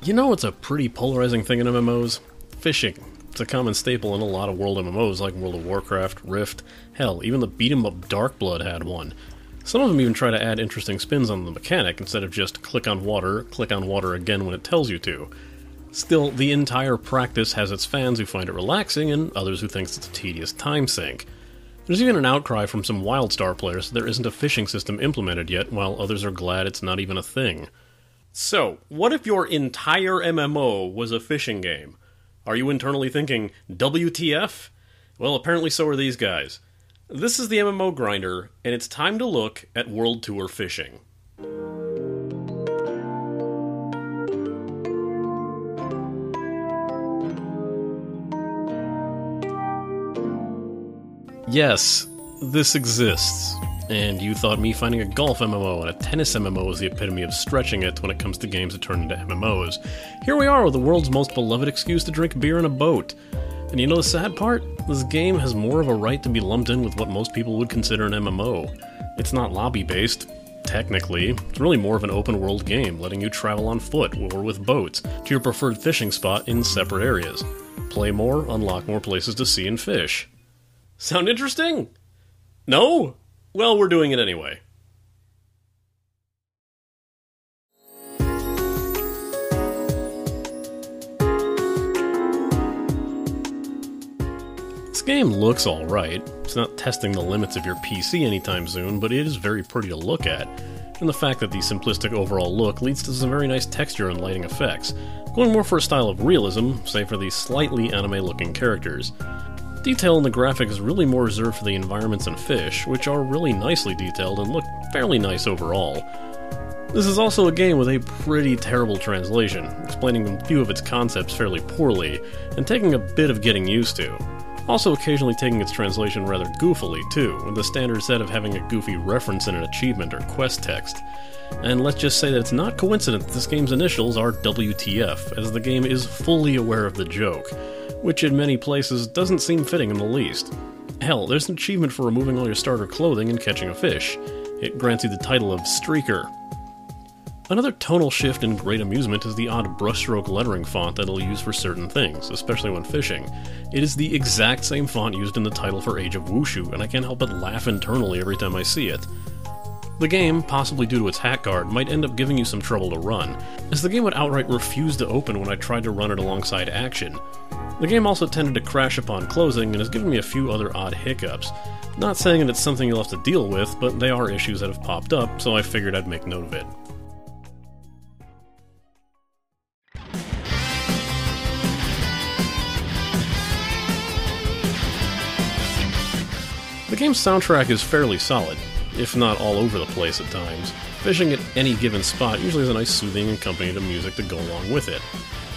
You know what's a pretty polarizing thing in MMOs? Fishing. It's a common staple in a lot of world MMOs like World of Warcraft, Rift, hell, even the beat-em-up Darkblood had one. Some of them even try to add interesting spins on the mechanic instead of just click on water again when it tells you to. Still, the entire practice has its fans who find it relaxing and others who think it's a tedious time sink. There's even an outcry from some WildStar players that there isn't a fishing system implemented yet, while others are glad it's not even a thing. So, what if your entire MMO was a fishing game? Are you internally thinking, WTF? Well, apparently so are these guys. This is the MMO Grinder, and it's time to look at World Tour fishing. Yes, this exists. And you thought me finding a golf MMO and a tennis MMO was the epitome of stretching it when it comes to games that turn into MMOs. Here we are with the world's most beloved excuse to drink beer in a boat. And you know the sad part? This game has more of a right to be lumped in with what most people would consider an MMO. It's not lobby-based, technically. It's really more of an open-world game, letting you travel on foot or with boats to your preferred fishing spot in separate areas. Play more, unlock more places to see and fish. Sound interesting? No? Well, we're doing it anyway. This game looks alright. It's not testing the limits of your PC anytime soon, but it is very pretty to look at. And the fact that the simplistic overall look leads to some very nice texture and lighting effects, going more for a style of realism, save for these slightly anime-looking characters. Detail in the graphic is really more reserved for the environments and fish, which are really nicely detailed and look fairly nice overall. This is also a game with a pretty terrible translation, explaining a few of its concepts fairly poorly, and taking a bit of getting used to. Also occasionally taking its translation rather goofily too, with the standard set of having a goofy reference in an achievement or quest text. And let's just say that it's not coincident that this game's initials are WTF, as the game is fully aware of the joke, which in many places doesn't seem fitting in the least. Hell, there's an achievement for removing all your starter clothing and catching a fish. It grants you the title of Streaker. Another tonal shift and great amusement is the odd brushstroke lettering font that it'll use for certain things, especially when fishing. It is the exact same font used in the title for Age of Wushu, and I can't help but laugh internally every time I see it. The game, possibly due to its hack guard, might end up giving you some trouble to run, as the game would outright refuse to open when I tried to run it alongside action. The game also tended to crash upon closing and has given me a few other odd hiccups. Not saying that it's something you'll have to deal with, but they are issues that have popped up, so I figured I'd make note of it. The game's soundtrack is fairly solid, if not all over the place at times. Fishing at any given spot usually has a nice soothing accompaniment of music to go along with it.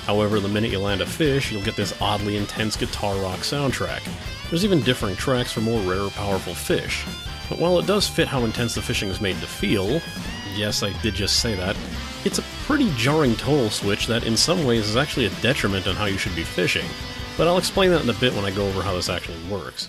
However, the minute you land a fish, you'll get this oddly intense guitar rock soundtrack. There's even differing tracks for more rare, powerful fish. But while it does fit how intense the fishing is made to feel, yes, I did just say that, it's a pretty jarring tonal switch that in some ways is actually a detriment on how you should be fishing. But I'll explain that in a bit when I go over how this actually works.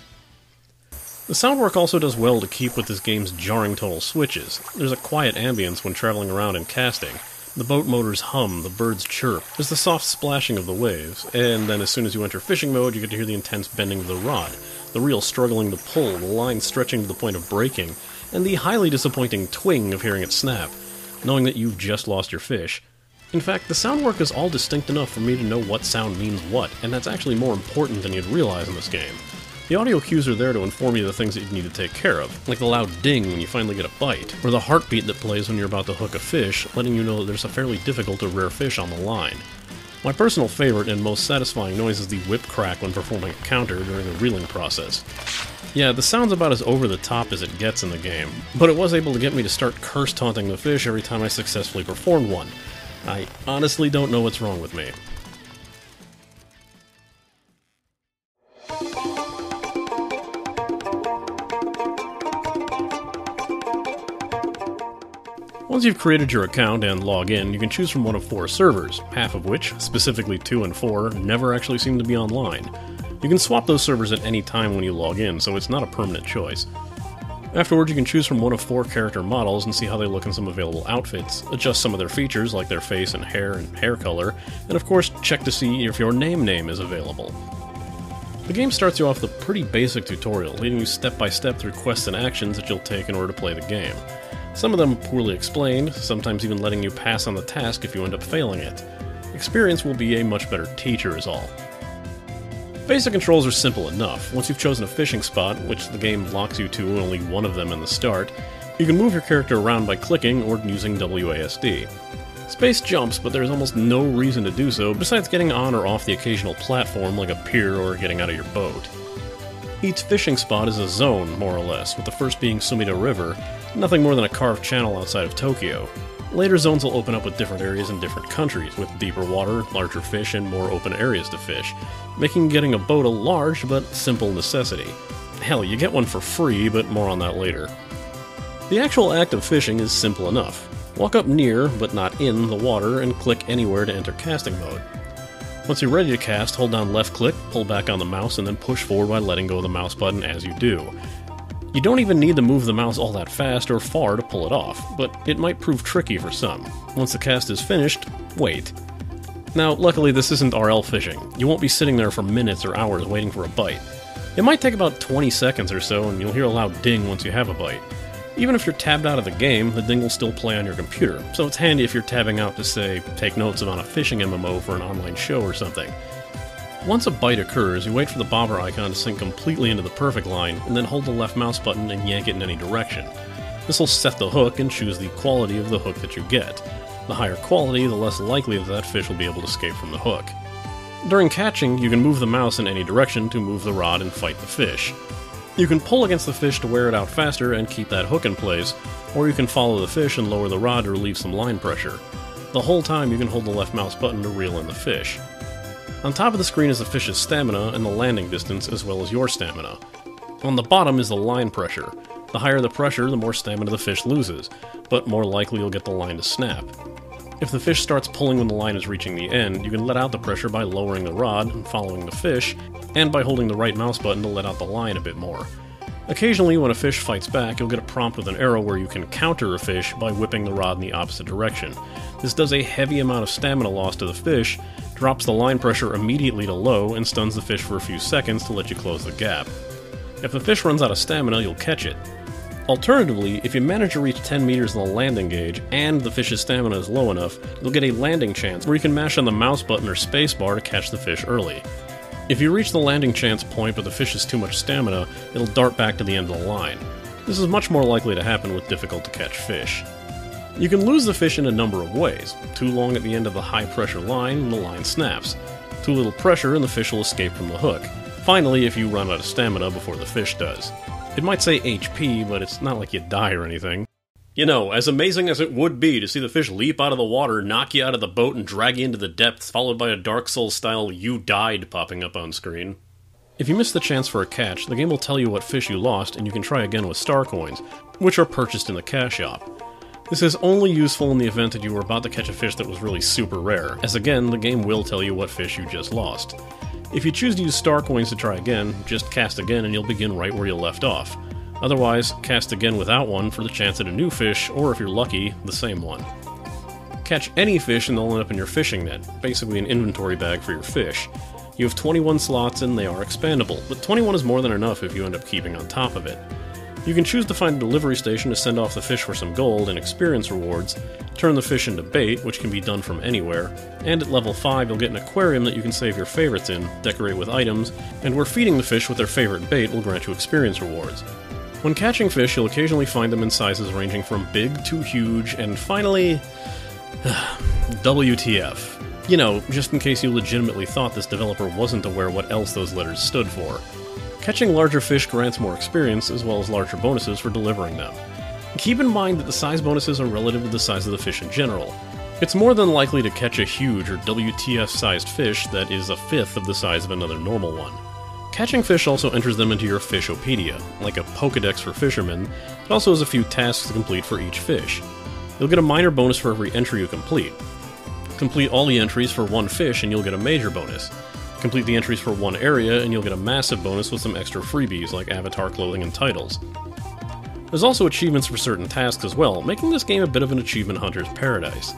The sound work also does well to keep with this game's jarring tonal switches. There's a quiet ambience when traveling around and casting. The boat motors hum, the birds chirp, there's the soft splashing of the waves, and then as soon as you enter fishing mode you get to hear the intense bending of the rod, the reel struggling to pull, the line stretching to the point of breaking, and the highly disappointing twing of hearing it snap, knowing that you've just lost your fish. In fact, the sound work is all distinct enough for me to know what sound means what, and that's actually more important than you'd realize in this game. The audio cues are there to inform you of the things that you need to take care of, like the loud ding when you finally get a bite, or the heartbeat that plays when you're about to hook a fish, letting you know that there's a fairly difficult or rare fish on the line. My personal favorite and most satisfying noise is the whip crack when performing a counter during the reeling process. Yeah, the sound's about as over the top as it gets in the game, but it was able to get me to start curse taunting the fish every time I successfully performed one. I honestly don't know what's wrong with me. Once you've created your account and log in, you can choose from one of 4 servers, half of which, specifically 2 and 4, never actually seem to be online. You can swap those servers at any time when you log in, so it's not a permanent choice. Afterwards, you can choose from one of 4 character models and see how they look in some available outfits, adjust some of their features like their face and hair color, and of course check to see if your name is available. The game starts you off with a pretty basic tutorial, leading you step by step through quests and actions that you'll take in order to play the game. Some of them poorly explained, sometimes even letting you pass on the task if you end up failing it. Experience will be a much better teacher is all. Basic controls are simple enough. Once you've chosen a fishing spot, which the game locks you to only one of them in the start, you can move your character around by clicking or using WASD. Space jumps, but there's almost no reason to do so besides getting on or off the occasional platform like a pier or getting out of your boat. Each fishing spot is a zone, more or less, with the first being Sumida River, nothing more than a carved channel outside of Tokyo. Later zones will open up with different areas in different countries, with deeper water, larger fish, and more open areas to fish, making getting a boat a large but simple necessity. Hell, you get one for free, but more on that later. The actual act of fishing is simple enough. Walk up near, but not in, the water and click anywhere to enter casting mode. Once you're ready to cast, hold down left click, pull back on the mouse, and then push forward by letting go of the mouse button as you do. You don't even need to move the mouse all that fast or far to pull it off, but it might prove tricky for some. Once the cast is finished, wait. Now, luckily this isn't RL fishing. You won't be sitting there for minutes or hours waiting for a bite. It might take about 20 seconds or so, and you'll hear a loud ding once you have a bite. Even if you're tabbed out of the game, the ding will still play on your computer, so it's handy if you're tabbing out to, say, take notes on a fishing MMO for an online show or something. Once a bite occurs, you wait for the bobber icon to sink completely into the perfect line, and then hold the left mouse button and yank it in any direction. This will set the hook and choose the quality of the hook that you get. The higher quality, the less likely that fish will be able to escape from the hook. During catching, you can move the mouse in any direction to move the rod and fight the fish. You can pull against the fish to wear it out faster and keep that hook in place, or you can follow the fish and lower the rod to relieve some line pressure. The whole time you can hold the left mouse button to reel in the fish. On top of the screen is the fish's stamina and the landing distance, as well as your stamina. On the bottom is the line pressure. The higher the pressure, the more stamina the fish loses, but more likely you'll get the line to snap. If the fish starts pulling when the line is reaching the end, you can let out the pressure by lowering the rod and following the fish, and by holding the right mouse button to let out the line a bit more. Occasionally, when a fish fights back, you'll get a prompt with an arrow where you can counter a fish by whipping the rod in the opposite direction. This does a heavy amount of stamina loss to the fish, drops the line pressure immediately to low, and stuns the fish for a few seconds to let you close the gap. If the fish runs out of stamina, you'll catch it. Alternatively, if you manage to reach 10 meters in the landing gauge, and the fish's stamina is low enough, you'll get a landing chance where you can mash on the mouse button or spacebar to catch the fish early. If you reach the landing chance point but the fish has too much stamina, it'll dart back to the end of the line. This is much more likely to happen with difficult to catch fish. You can lose the fish in a number of ways. Too long at the end of the high pressure line and the line snaps. Too little pressure and the fish will escape from the hook. Finally, if you run out of stamina before the fish does. It might say HP, but it's not like you die or anything. You know, as amazing as it would be to see the fish leap out of the water, knock you out of the boat, and drag you into the depths, followed by a Dark Souls-style "you died" popping up on screen. If you miss the chance for a catch, the game will tell you what fish you lost, and you can try again with star coins, which are purchased in the cash shop. This is only useful in the event that you were about to catch a fish that was really super rare, as again, the game will tell you what fish you just lost. If you choose to use star coins to try again, just cast again and you'll begin right where you left off. Otherwise, cast again without one for the chance at a new fish, or if you're lucky, the same one. Catch any fish and they'll end up in your fishing net, basically an inventory bag for your fish. You have 21 slots and they are expandable, but 21 is more than enough if you end up keeping on top of it. You can choose to find a delivery station to send off the fish for some gold and experience rewards, turn the fish into bait, which can be done from anywhere, and at level 5 you'll get an aquarium that you can save your favorites in, decorate with items, and where feeding the fish with their favorite bait will grant you experience rewards. When catching fish, you'll occasionally find them in sizes ranging from big to huge, and finally... WTF. You know, just in case you legitimately thought this developer wasn't aware what else those letters stood for. Catching larger fish grants more experience, as well as larger bonuses for delivering them. Keep in mind that the size bonuses are relative to the size of the fish in general. It's more than likely to catch a huge or WTF-sized fish that is a fifth of the size of another normal one. Catching fish also enters them into your Fishopedia, like a Pokedex for fishermen. It also has a few tasks to complete for each fish. You'll get a minor bonus for every entry you complete. Complete all the entries for one fish and you'll get a major bonus. Complete the entries for one area and you'll get a massive bonus with some extra freebies like avatar clothing and titles. There's also achievements for certain tasks as well, making this game a bit of an achievement hunter's paradise.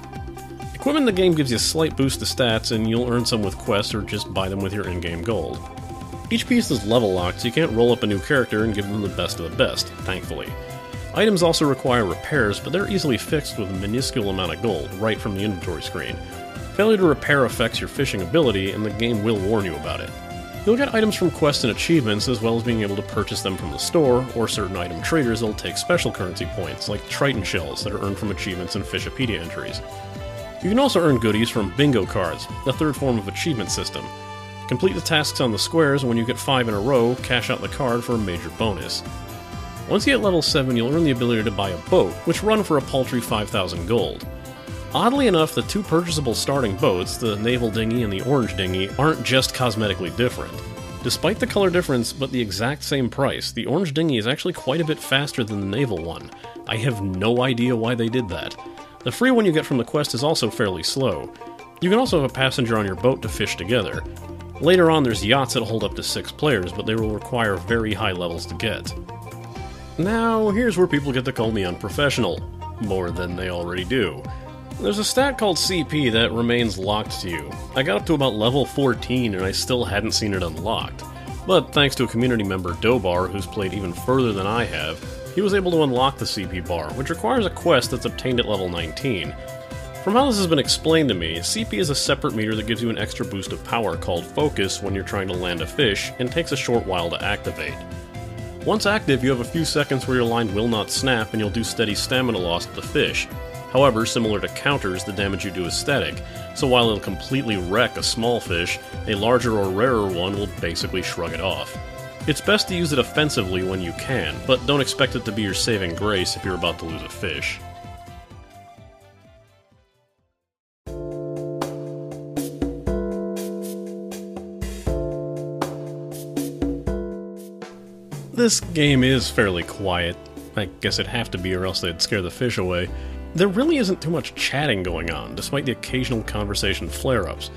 Equipment in the game gives you a slight boost to stats, and you'll earn some with quests or just buy them with your in-game gold. Each piece is level locked, so you can't roll up a new character and give them the best of the best, thankfully. Items also require repairs, but they're easily fixed with a minuscule amount of gold, right from the inventory screen. Failure to repair affects your fishing ability, and the game will warn you about it. You'll get items from quests and achievements, as well as being able to purchase them from the store, or certain item traders that'll take special currency points, like Triton shells that are earned from achievements and Fishopedia entries. You can also earn goodies from bingo cards, the third form of achievement system. Complete the tasks on the squares, and when you get 5 in a row, cash out the card for a major bonus. Once you hit level 7, you'll earn the ability to buy a boat, which run for a paltry 5,000 gold. Oddly enough, the two purchasable starting boats, the naval dinghy and the orange dinghy, aren't just cosmetically different. Despite the color difference, but the exact same price, the orange dinghy is actually quite a bit faster than the naval one. I have no idea why they did that. The free one you get from the quest is also fairly slow. You can also have a passenger on your boat to fish together. Later on, there's yachts that hold up to 6 players, but they will require very high levels to get. Now, here's where people get to call me unprofessional. More than they already do. There's a stat called CP that remains locked to you. I got up to about level 14 and I still hadn't seen it unlocked. But thanks to a community member, Dobar, who's played even further than I have, he was able to unlock the CP bar, which requires a quest that's obtained at level 19. From how this has been explained to me, CP is a separate meter that gives you an extra boost of power called Focus when you're trying to land a fish, and takes a short while to activate. Once active, you have a few seconds where your line will not snap and you'll do steady stamina loss to the fish. However, similar to counters, the damage you do is static, so while it'll completely wreck a small fish, a larger or rarer one will basically shrug it off. It's best to use it offensively when you can, but don't expect it to be your saving grace if you're about to lose a fish. This game is fairly quiet. I guess it'd have to be or else they'd scare the fish away. There really isn't too much chatting going on, despite the occasional conversation flare-ups.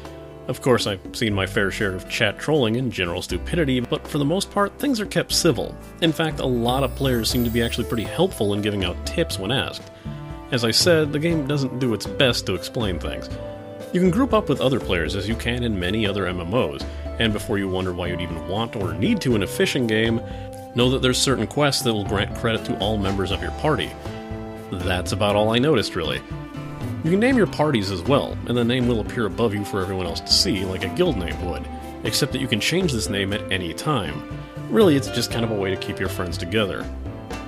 Of course, I've seen my fair share of chat trolling and general stupidity, but for the most part, things are kept civil. In fact, a lot of players seem to be actually pretty helpful in giving out tips when asked. As I said, the game doesn't do its best to explain things. You can group up with other players as you can in many other MMOs, and before you wonder why you'd even want or need to in a fishing game, know that there's certain quests that will grant credit to all members of your party. That's about all I noticed, really. You can name your parties as well, and the name will appear above you for everyone else to see, like a guild name would, except that you can change this name at any time. Really, it's just kind of a way to keep your friends together.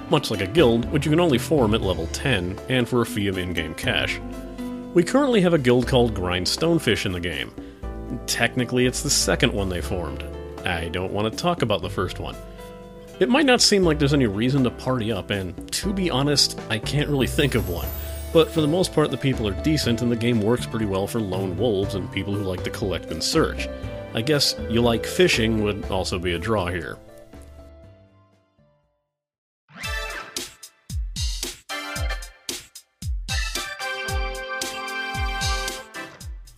Much like a guild, which you can only form at level 10, and for a fee of in-game cash. We currently have a guild called Grind Stonefish in the game. Technically, it's the second one they formed. I don't want to talk about the first one. It might not seem like there's any reason to party up, and to be honest, I can't really think of one. But for the most part, the people are decent, and the game works pretty well for lone wolves and people who like to collect and search. I guess you like fishing would also be a draw here.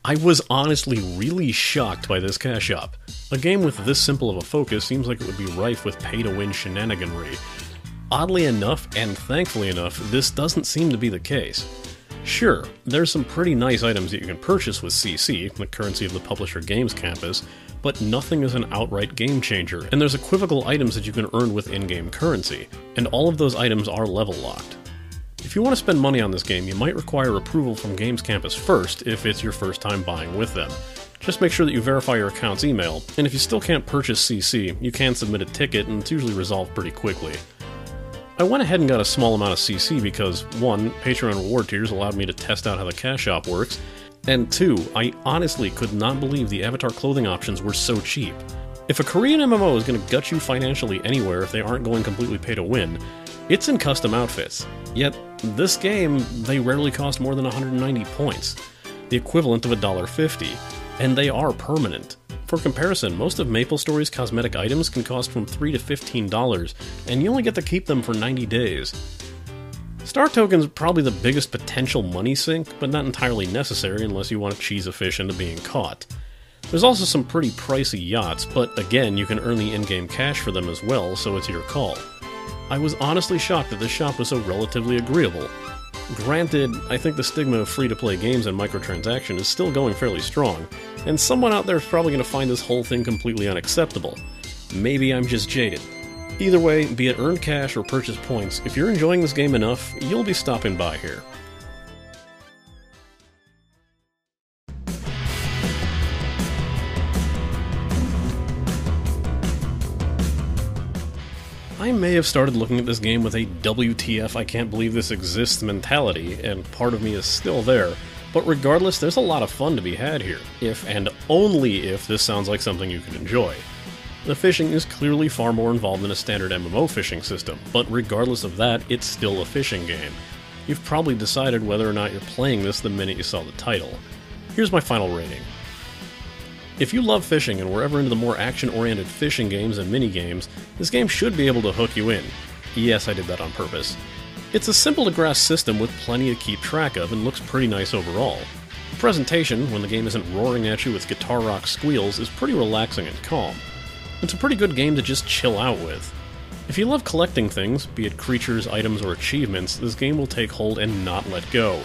I was honestly really shocked by this cash up. A game with this simple of a focus seems like it would be rife with pay-to-win shenaniganry. Oddly enough, and thankfully enough, this doesn't seem to be the case. Sure, there's some pretty nice items that you can purchase with CC, the currency of the publisher Games Campus, but nothing is an outright game changer, and there's equivocal items that you can earn with in-game currency, and all of those items are level locked. If you want to spend money on this game, you might require approval from Games Campus first if it's your first time buying with them. Just make sure that you verify your account's email, and if you still can't purchase CC, you can submit a ticket and it's usually resolved pretty quickly. I went ahead and got a small amount of CC because 1. Patreon reward tiers allowed me to test out how the cash shop works, and 2. I honestly could not believe the avatar clothing options were so cheap. If a Korean MMO is going to gut you financially anywhere if they aren't going completely pay to win, it's in custom outfits. Yet, this game, they rarely cost more than 190 points, the equivalent of $1.50, and they are permanent. For comparison, most of MapleStory's cosmetic items can cost from $3 to $15, and you only get to keep them for 90 days. Star Token's probably the biggest potential money sink, but not entirely necessary unless you want to cheese a fish into being caught. There's also some pretty pricey yachts, but again, you can earn the in-game cash for them as well, so it's your call. I was honestly shocked that this shop was so relatively agreeable. Granted, I think the stigma of free-to-play games and microtransaction is still going fairly strong, and someone out there is probably going to find this whole thing completely unacceptable. Maybe I'm just jaded. Either way, be it earned cash or purchase points, if you're enjoying this game enough, you'll be stopping by here. I may have started looking at this game with a WTF I can't believe this exists mentality, and part of me is still there, but regardless, there's a lot of fun to be had here, if and only if this sounds like something you can enjoy. The fishing is clearly far more involved than a standard MMO fishing system, but regardless of that, it's still a fishing game. You've probably decided whether or not you're playing this the minute you saw the title. Here's my final rating. If you love fishing and were ever into the more action-oriented fishing games and minigames, this game should be able to hook you in. Yes, I did that on purpose. It's a simple-to-grasp system with plenty to keep track of and looks pretty nice overall. The presentation, when the game isn't roaring at you with guitar rock squeals, is pretty relaxing and calm. It's a pretty good game to just chill out with. If you love collecting things, be it creatures, items, or achievements, this game will take hold and not let go.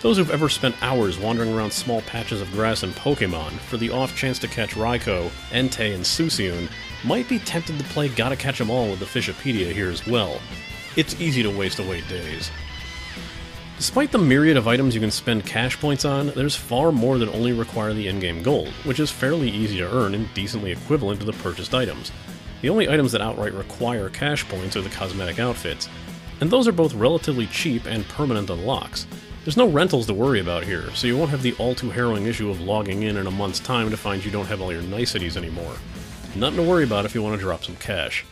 Those who've ever spent hours wandering around small patches of grass in Pokemon for the off chance to catch Raikou, Entei, and Suicune might be tempted to play Gotta Catch 'em All with the Fishopedia here as well. It's easy to waste away days. Despite the myriad of items you can spend cash points on, there's far more that only require the in-game gold, which is fairly easy to earn and decently equivalent to the purchased items. The only items that outright require cash points are the cosmetic outfits, and those are both relatively cheap and permanent unlocks. There's no rentals to worry about here, so you won't have the all-too-harrowing issue of logging in a month's time to find you don't have all your niceties anymore. Nothing to worry about if you want to drop some cash.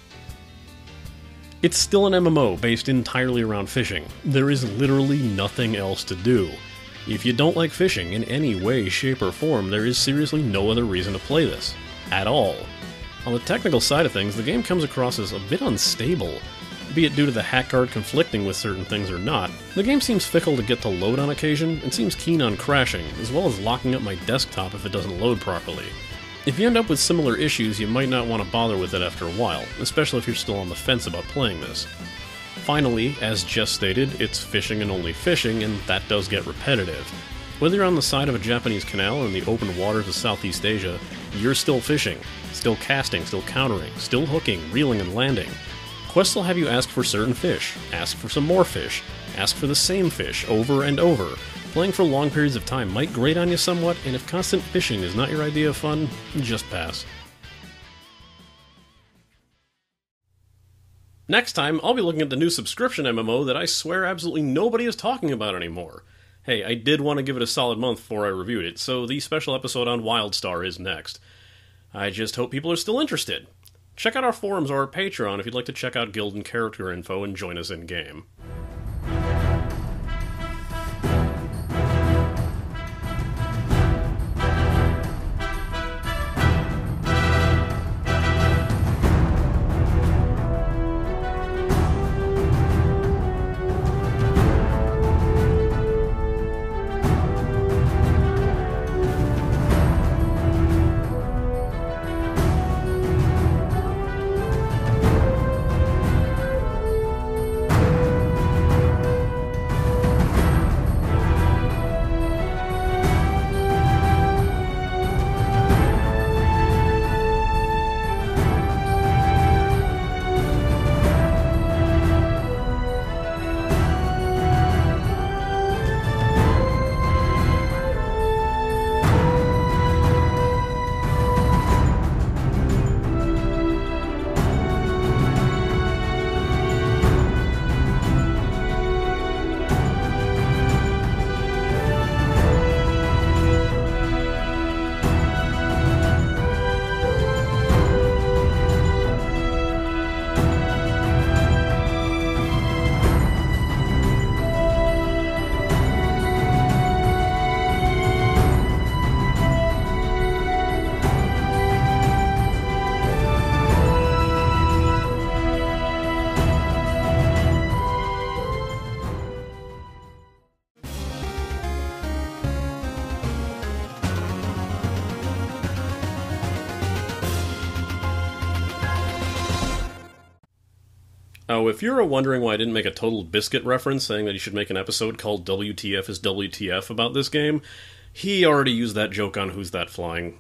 It's still an MMO based entirely around fishing. There is literally nothing else to do. If you don't like fishing in any way, shape, or form, there is seriously no other reason to play this. At all. On the technical side of things, the game comes across as a bit unstable. Be it due to the hack card conflicting with certain things or not, the game seems fickle to get to load on occasion, and seems keen on crashing, as well as locking up my desktop if it doesn't load properly. If you end up with similar issues, you might not want to bother with it after a while, especially if you're still on the fence about playing this. Finally, as just stated, it's fishing and only fishing, and that does get repetitive. Whether you're on the side of a Japanese canal or in the open waters of Southeast Asia, you're still fishing, still casting, still countering, still hooking, reeling, and landing. Quests will have you ask for certain fish, ask for some more fish, ask for the same fish over and over. Playing for long periods of time might grate on you somewhat, and if constant fishing is not your idea of fun, just pass. Next time, I'll be looking at the new subscription MMO that I swear absolutely nobody is talking about anymore. Hey, I did want to give it a solid month before I reviewed it, so the special episode on WildStar is next. I just hope people are still interested. Check out our forums or our Patreon if you'd like to check out guild and character info and join us in-game. Oh, if you're wondering why I didn't make a Total Biscuit reference saying that he should make an episode called WTF is WTF about this game, he already used that joke on Who's That Flying